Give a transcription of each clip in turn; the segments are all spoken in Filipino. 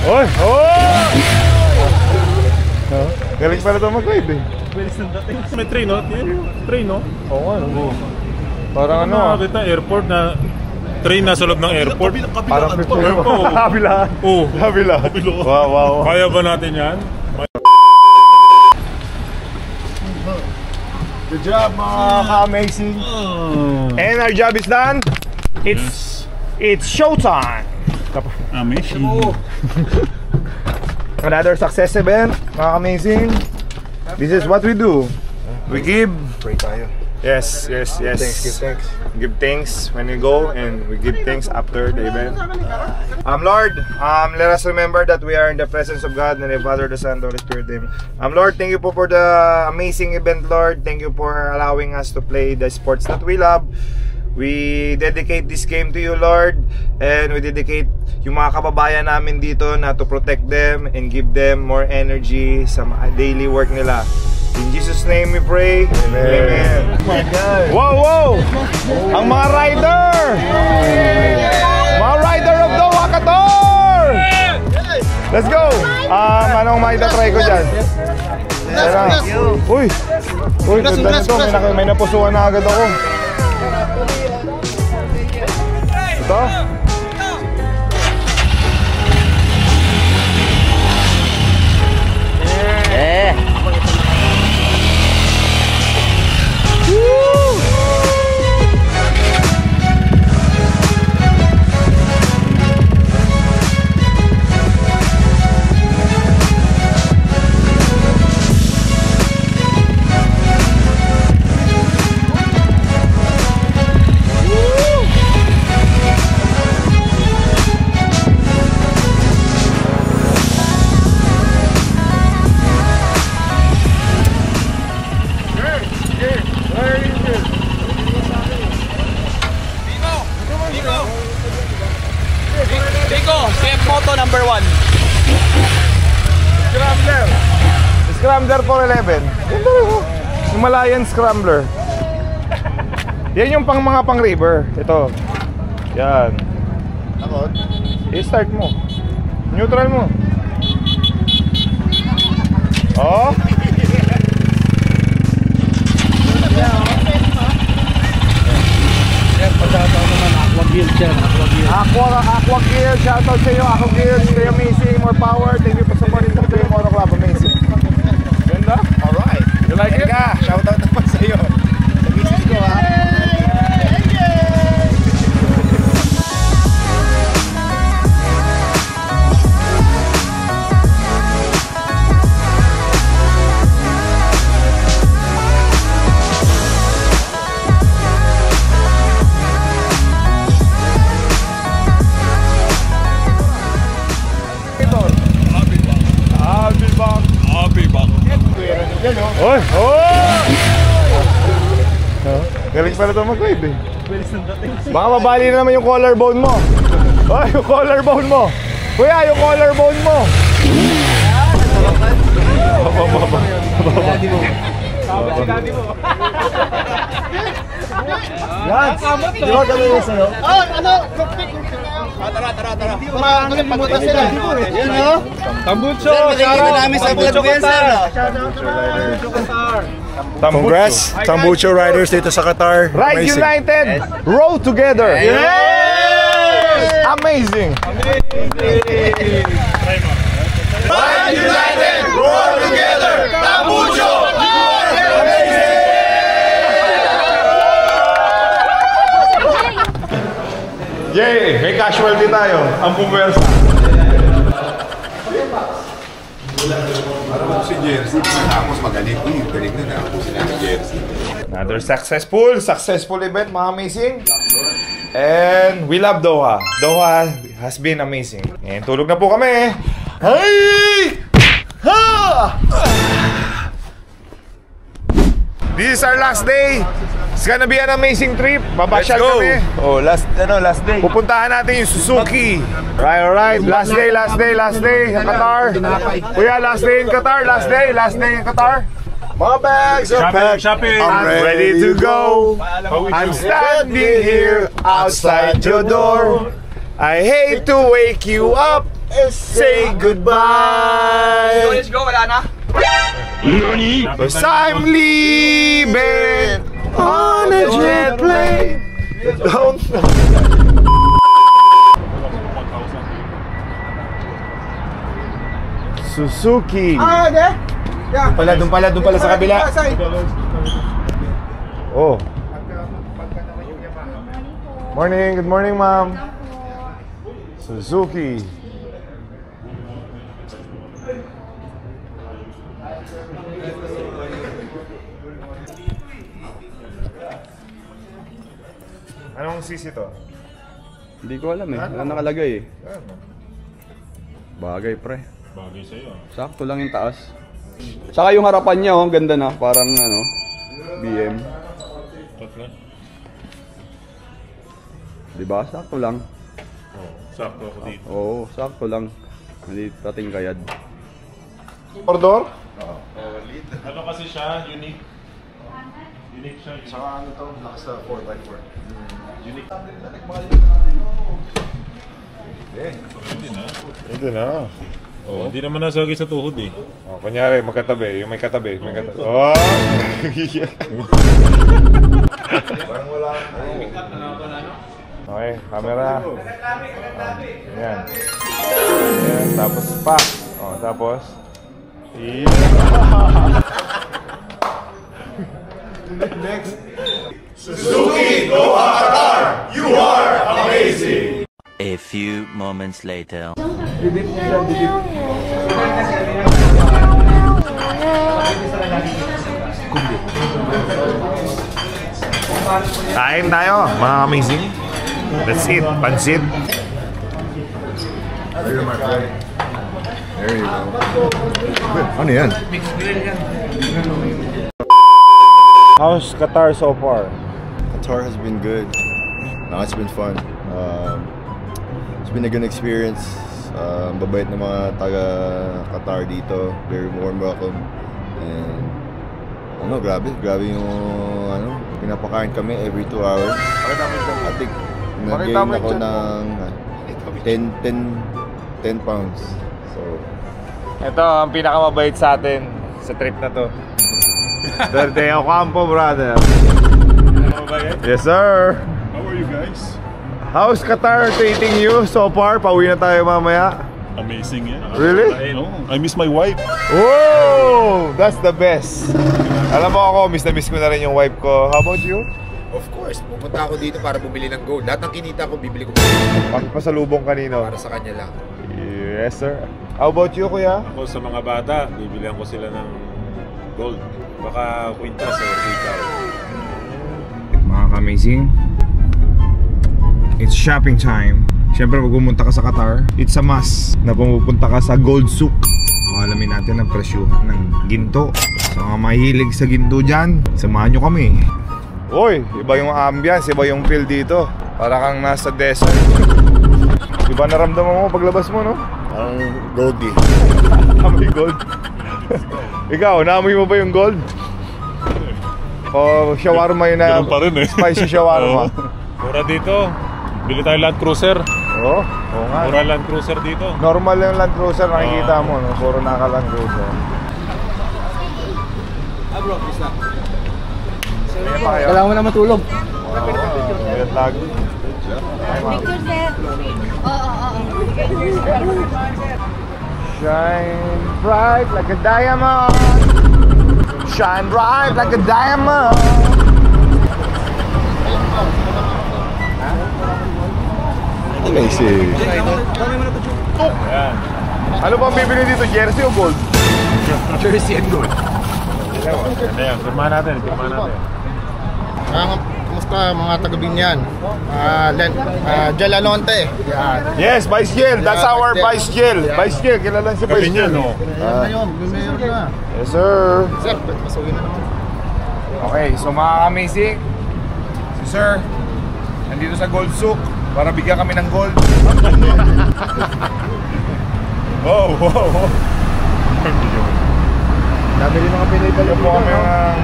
Oy! Galing pala ito mag-ride eh. May train, no? Train, no? Oo nga, no? Parang ano ah. Nakakita, airport na train na sa loob ng airport. Parang kabila. Oo. Kabila. Wow. Kaya ba natin yan? Good job mga ka-amazing. And our job is done. It's showtime. Amazing. Another success event, mga amazing. This is what we do. We give. Pray tayo. Yes. Thanks. Give thanks when we go, and we give thanks after the event. Lord, let us remember that we are in the presence of God, and the Father, the Son, the Holy Spirit. Lord, thank you for the amazing event, Lord. Thank you for allowing us to play the sports that we love. We dedicate this game to you, Lord, and we dedicate yung mga kababayan namin dito na to protect them and give them more energy sa daily work nila. In Jesus' name we pray. Amen. Oh my God. Wow! Ang mga rider! Mga rider of Doha, Qatar! Let's go! Anong maita-try ko dyan? Uy, ganda nito. May napusuan na agad ako. Ito? Number 1. Scrambler 411. Himalayan Scrambler. Yan yung mga pang river. Ito. Yan. I-start mo. Neutral mo. Oh. Aqua Gear, shoutout sa iyo. Aqua Gear, stay amazing, more power. Thank you for supporting the Dream Moto Club, amazing. Ganda? Alright. You like it? Shoutout naman sa iyo. Amazing ko ha. Oy! Galing pala ito mag-ride eh. Baka mabali na naman yung collarbone mo. Oy, yung collarbone mo. Kuya, yung collarbone mo. Lance, di ba gano'n yun sa'yo? Tara. Pagpunta sila. Yan o. Tambucho! Sir, namin sa vlog ko yan, sir. Congrats, Tambucho Riders dito sa Qatar. Ride United, row together. Yes! Amazing. Ride United, row together. Tambucho! Yay! May casualty tayo. Ang pumersa. Si Jersey, tapos magaling. Galing na ako sila ni Jersey. Another successful event, mga amazing. And we love Doha. Doha has been amazing. And tulog na po kami. Hey! Ha! This is our last day. It's gonna be an amazing trip. Babasyal kami. Oh, last day. Pupuntahan natin yung Suzuki. Alright. Last day in Qatar. Kuya, last day in Qatar. Last day in Qatar. My bags are packed. Shopping. I'm ready to go. I'm standing here outside your door. I hate to wake you up, say goodbye. Let's go, wala na. Cause I'm leaving on a jet plane. Don't. Suzuki. Doon pala sa kabila. Oh. Morning, good morning, ma'am. Suzuki. Anong sisi to? Hindi ko alam eh. Wala nakalagay eh. Bagay pre. Bagay sa'yo. Sakto lang yung taas. Saka yung harapan niya, oh, ganda na. Parang ano, BM. Tatlo. Diba? Sakto lang. Oh, sakto ako dito. Oo, sakto lang. Maliit pating kayad. Ordor? Ano kasi siya? Unique. Unique siya. Saka ano to? Nasa 4x4. Unique. Ito na. Oh, hindi naman nasagi sa tuhod eh. Oh, kunyari, magkatabi. Yung may katabi. Oh! Parang wala. Okay, camera. Ayan. Ayan, tapos pa. Oh, tapos. Next. Suzuki, go Qatar! You are amazing! A few moments later. Kain tayo, mga amazing. That's it, pansit. Here, my friend. There you go. Ano yan? How's Qatar so far? Qatar has been good. No, it's been fun. It's been a good experience. Babait ng mga taga Qatar dito. Very warm welcome. And ano, grabe yung ano, pinapakain kami every 2 hours. I think nag-gain ako ng 10 pounds. So, Ito ang pinakamabait sa atin sa trip na to. Dordeo Campo, brother. Yes, sir. How are you guys? How's Qatar treating you so far? Pauwi na tayo mamaya. Amazing yan. Really? No, I miss my wife. Whoa! That's the best. Alam mo ako, miss na miss ko na rin yung wife ko. How about you? Of course, pupunta ako dito para bumili ng gold. Lahat ng kinita ko, bibili ko Pasalubong kanino? para sa kanya lang. Yes, sir. How about you, kuya? Ako sa mga bata, bibilihan ko sila ng gold. Baka kwintas o ikaw. Mga ka-amazing, it's shopping time. Siyempre, pag pumunta ka sa Qatar, it's a must na pumupunta ka sa Gold Souk. Alamin natin ang presyuhan ng ginto. Sa mga mahilig sa ginto dyan, samahan nyo kami. Uy, iba yung ambience, iba yung feel dito. Para kang nasa desert. Iba naramdaman mo paglabas mo, no? parang goldie. Amoy gold. Ikaw, naamoy mo ba yung gold? O shawarma yun na Ganun pa rin eh. spicy shawarma? Mura dito. Bili tayo Land Cruiser. Oo nga. Mura Land Cruiser dito. Normal yung Land Cruiser, nakikita mo, no? Puro naka Land Cruiser. Bro, please na. Kailangan mo na matulog. Jet lag. Picture set. Oo. Shine bright like a diamond. Shine bright like a diamond. Amazing. Ayan. Ano bang bibili dito? Jersey o gold? Jersey and gold. Ano yan? Firma natin. Kamusta mga taga-Binyan? Jel Alonte. Yan. Yes, Vice Jail. That's our Vice Jail. Vice Jail, kilala si Vice Jail. no? Ayun, mayor na. Yes, sir. Sir, pasukin na naman. Okay, so mga amazing, si Sir, nandito sa Gold Souk para bigyan kami ng gold. Wow. Nabili mga pinipalo po kami ng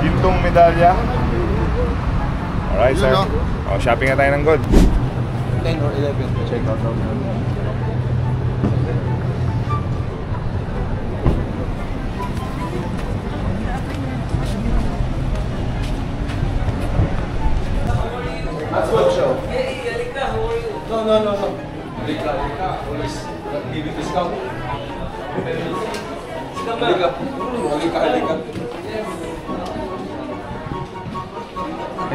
gintong medalya. Alright, sir. Yun, Oh, shopping na tayo ng gold. 10 or 11. Check out.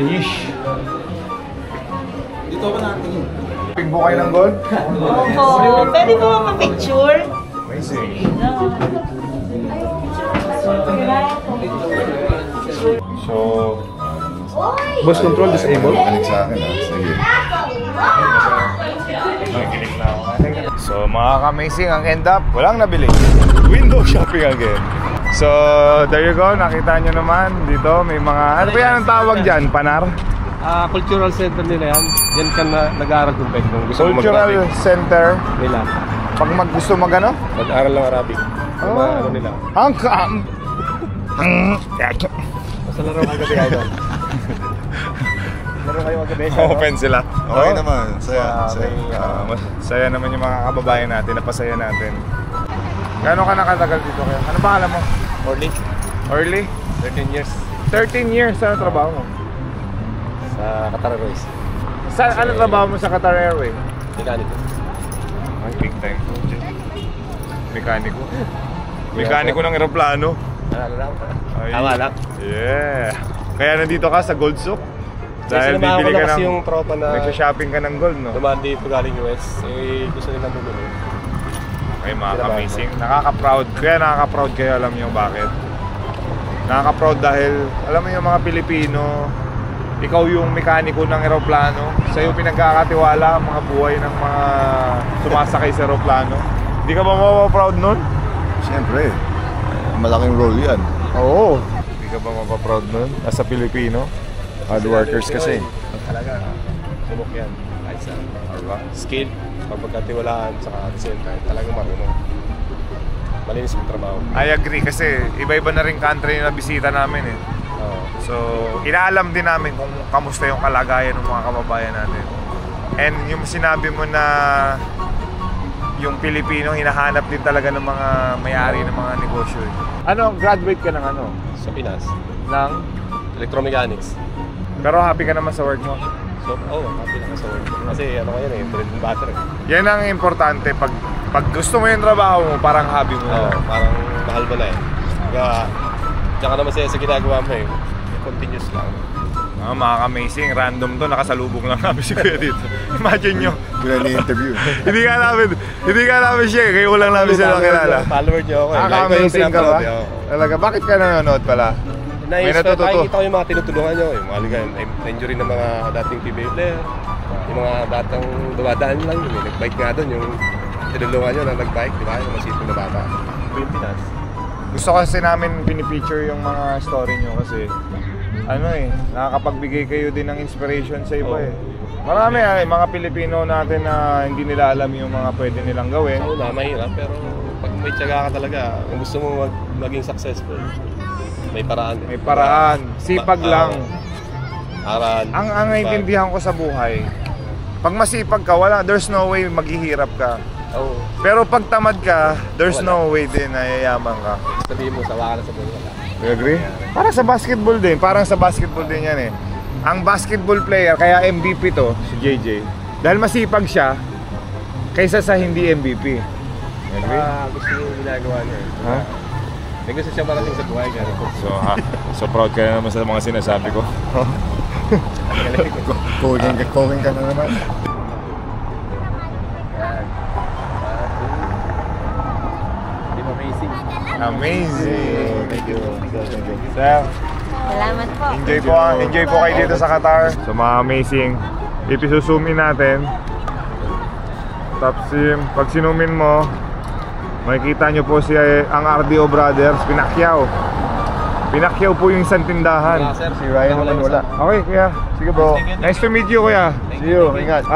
Ayish. Dito ako natin. Pigbo kayo ng gold? Opo. Pwede po mapapicture? Amazing. So, Boss control disabled? Makinig sa akin, ha? Sige. nakikinig na ako. So, mga ka-amazing, ang end up, walang nabili. Window shopping again. So, there you go. Nakita nyo naman dito, may mga, ano ba yan ang tawag dyan? Panar? Cultural center nila yan. Yan ka na nag-aaral kung pwede. Cultural Center. nila. Pag gusto mag-ano? Mag-aral ng Arabic. Ano nila? Ang ka... Basta laro kayo gabi kayo. Laro kayo magabi. Open sila. Okay naman. Saya. Saya naman yung mga kababayan natin, napasaya natin. Gano'n ka nakatagal dito kaya? Ano ba alam mo? Early? 13 years 13 years, ano trabaho mo? sa Qatar Airways. Ano trabaho mo sa Qatar Airways? Mekaniko. Ay, big time. Mekaniko. Mekaniko ng eroplano. Ay, Tama lang. Yeah. Kaya nandito ka sa Gold Souk? Dahil Sinamahan bibili ko ka na kasi ng... yung tropa na Nagsha-shopping ka ng gold, no? dumaan dito galing US. Eh, gusto nilang bumili. Ay, mga amazing. Nakaka-proud. Kaya nakaka-proud kayo, alam niyo bakit? Nakaka-proud dahil, alam mo yung mga Pilipino, ikaw yung mekaniko ng eroplano, sa'yo pinagkakatiwala ang mga buhay ng mga sumasakay sa eroplano. Hindi ka ba mapaproud nun? Siyempre. Malaking role yan. Oo. Hindi ka ba mapaproud nun? As a Pilipino? Hard workers kasi. Talaga, subok yan. Kahit sa skill, pagpagkatiwalaan, saka at the same time, talagang marunong. Malinis yung trabaho. I agree kasi iba-iba na rin country na bisita namin eh. So, inaalam din namin kung kamusta yung kalagayan ng mga kababayan natin. And yung sinabi mo na yung Pilipino, hinahanap din talaga ng mga may-ari ng mga negosyo eh. Ano, graduate ka ng ano? Sa Pinas, Ng? electromechanics. Pero happy ka naman sa work mo? So, happy lang sa work. Kasi ano ngayon eh, bread and butter eh. Yan ang importante. Pag gusto mo yung trabaho mo, parang hobby mo na. Parang mahal mo na eh. Kaya, tsaka naman sa ginagawa mo eh. Continuous lang. Mga amazing, random to, nakasalubong lang namin si Kuya dito. Imagine nyo. Wala ni-interview. hindi ka namin siya, kayo lang namin sila nakilala. Follower niyo ako eh. Amazing ka ba? Talaga, bakit ka nanonood pala? May natututo. Nakikita ko yung mga tinutulungan nyo. Yung mga injury ng mga dating PBA player. Yung mga batang dumadaan lang. Yung nag-bike nga doon. Yung tinulungan nyo na nag-bike. Di ba? Yung masipong na bata. Pilipinas. Gusto kasi namin pinipicture yung mga story nyo kasi ano eh, nakakapagbigay kayo din ng inspiration sa iba eh. Marami mga Pilipino natin na hindi nila alam yung mga pwede nilang gawin. Oo na, mahirap. Pero pag may tiyaga ka talaga, kung gusto mo maging successful, may paraan. May paraan. Sipag lang. Aral. Ang naiintindihan ko sa buhay, pag masipag ka, there's no way maghihirap ka. Oo. Pero pag tamad ka, there's no way din na yayaman ka. Sabihin mo, sawa ka na sa buhay wala. You agree? Parang sa basketball din. Parang sa basketball din yan eh. Ang basketball player, kaya MVP to, si JJ, dahil masipag siya, kaysa sa hindi MVP. You agree? Gusto yung ginagawa niya eh. Ha? May gusto siya marating sa buhay. So proud ka na naman sa mga sinasabi ko. Calling ka na naman. Amazing. Thank you. Sir, Salamat po. enjoy po kayo dito sa Qatar. So mga amazing, ipisusumin natin. Tapos pag sinumin mo, makikita nyo po ang RDO Brothers, Pinakyaw po yung isang tindahan. Si Ryan naman wala. Okay, kuya. Sige bro. Nice to meet you, kuya. See you. Ingat.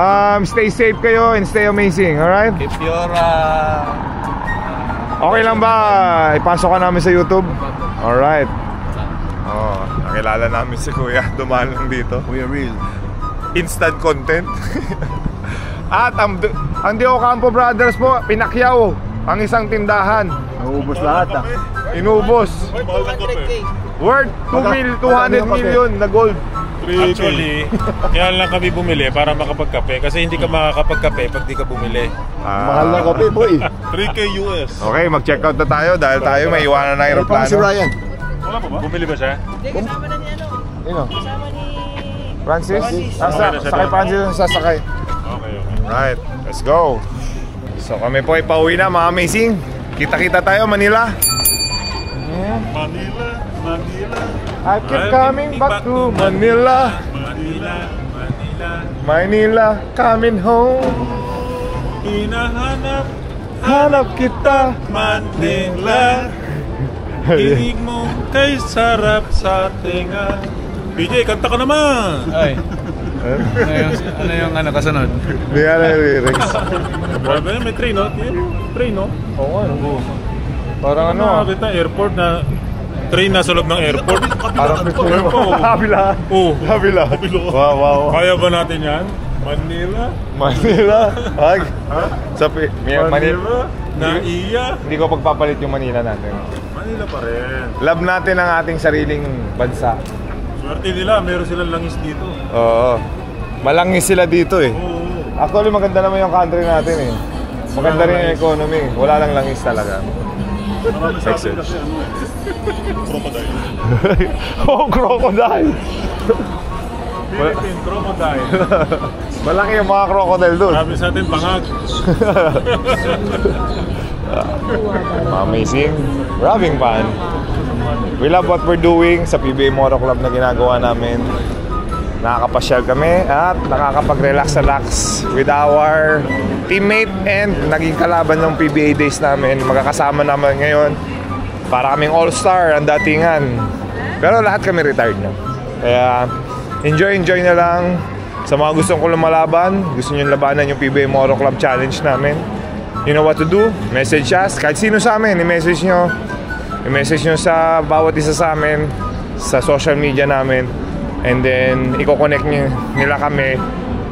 Stay safe kayo and stay amazing, alright? If you're Okay lang ba? Ipasok ka namin sa YouTube? Alright. Nakilala namin si kuya. Dumaan lang dito. We are real. Instant content. At ang Dio Campo Brothers po, pinakyaw ang isang tindahan. Naubos lahat Inubos. Worth 200 million na gold. Actually, kaya lang kami bumili para makapagkape. Kasi hindi ka makakapagkape pag di ka bumili. Mahal na kape, boy. 3K US. Okay, mag-check out na tayo dahil tayo may iwanan na aeroplano. Si Ryan. Wala pa ba? Bumili ba siya? Kasama na ni ano? Sino? Kasama ni... Francis? Okay na siya Sakay doon. Francis ang sasakay. Okay. Right, let's go. So kami po ay pauwi na mga amazing. Kita-kita tayo Manila. Manila. I keep coming back to Manila. Manila, coming home. Hinahanap Hanap kita. Manila. Hinig mo kay sarap sa tinga. BJ, kanta ka naman! Ay. Ano yung kasunod? Hindi ka na lyrics. Grabe, may train, no? Train, no? Oo nga, no? Parang ano Nakakita, airport na... Train na sa loob ng airport. Parang Meron pa, oh. Kabila. Oh. Kabila. Wow. Kaya ba natin yan? Manila? Manila. Ay. Sa Manila? Naiya? Hindi ko pagpapalit yung Manila natin. Manila pa rin. Love natin ang ating sariling bansa. Swerte nila, meron silang langis dito. Oo. Malangis sila dito eh. Oo. Actually maganda naman yung country natin eh. Maganda rin yung economy. Wala lang langis talaga. Marami sa atin kasi ano eh. Crocodile. Oh, crocodile! Philippine crocodile. Malaki yung mga crocodile doon. Marami sa atin bangag. Amazing. Raving fun. We love what we're doing sa PBA Moto Club na ginagawa namin. Nakakapasyal kami at nakakapag-relax with our teammate and naging kalaban ng PBA days namin. Magkakasama naman ngayon. Para kaming all-star ang datingan. Pero lahat kami retired na. Kaya enjoy na lang. Sa mga gustong ko lumalaban, gusto nyo labanan yung PBA Moto Club Challenge namin. You know what to do? Message us. Kahit sino sa amin, i-message nyo. I-message nyo sa bawat isa sa amin sa social media namin. And then, i-connect nila kami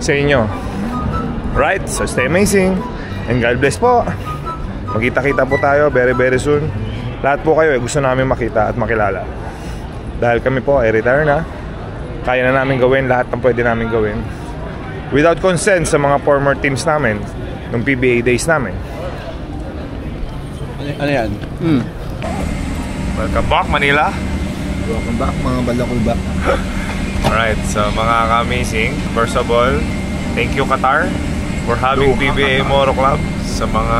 sa inyo. Right? So, stay amazing. And God bless po. Magkita-kita po tayo very soon. Lahat po kayo gusto namin makita at makilala. Dahil kami po ay retire na. Kaya na namin gawin lahat ng pwede namin gawin. Without consent sa mga former teams namin ng PBA days namin. Ano yan? Welcome back, Manila. Welcome back, mga balakulba. Alright, so mga ka-amazing, first of all, thank you Qatar for having PBA Moto Club. Sa mga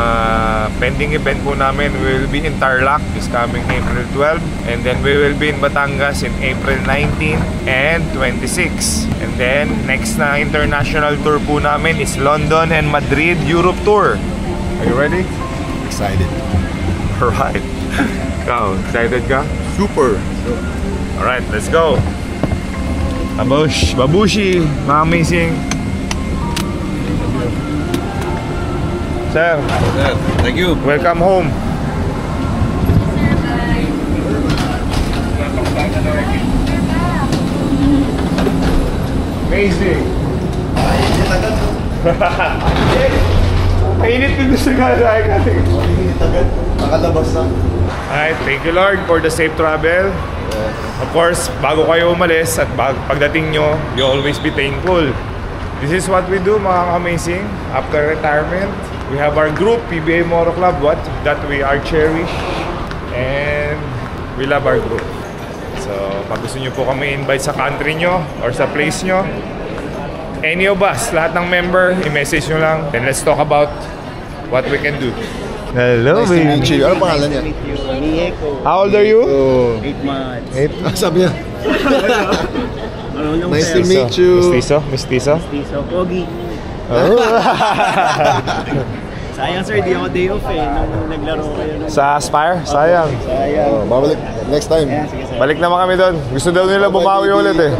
pending event po namin, we will be in Tarlac this coming April 12. And then we will be in Batangas in April 19 and 26. And then next na international tour po namin is London and Madrid Europe Tour. Are you ready? Excited. Alright. Ikaw, excited ka? Super. Alright, let's go. Babushi, mga amazing. Sir, Thank you. welcome home. Amazing. Mainit din sa gala. Nakalabas na. Alright, thank you Lord for the safe travel. Of course, bago kayo umalis at pagdating nyo, you always be thankful. This is what we do mga amazing. After retirement, we have our group, PBA Moto Club, that we are cherish. And we love our group. So, pag gusto nyo po kami invite sa country nyo or sa place nyo, any of us, lahat ng member, i-message nyo lang. Then let's talk about what we can do. Hello, Nice to meet you. Ano pangalan niya? How old are you? 8 months. 8. Sabi niya. Nice to meet you. Mistiso? So, Pogi. Oh. Sayang sir, di ako day off eh. Nung naglaro kayo. Sa Aspire? Sayang. Sayang. Babalik next time. Sige sir. Balik naman kami doon. Gusto daw nila bumawi ulit eh.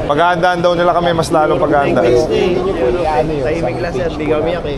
Paghahandaan daw nila kami mas lalong paghahanda. Tahimik lang sir, di kami yak eh.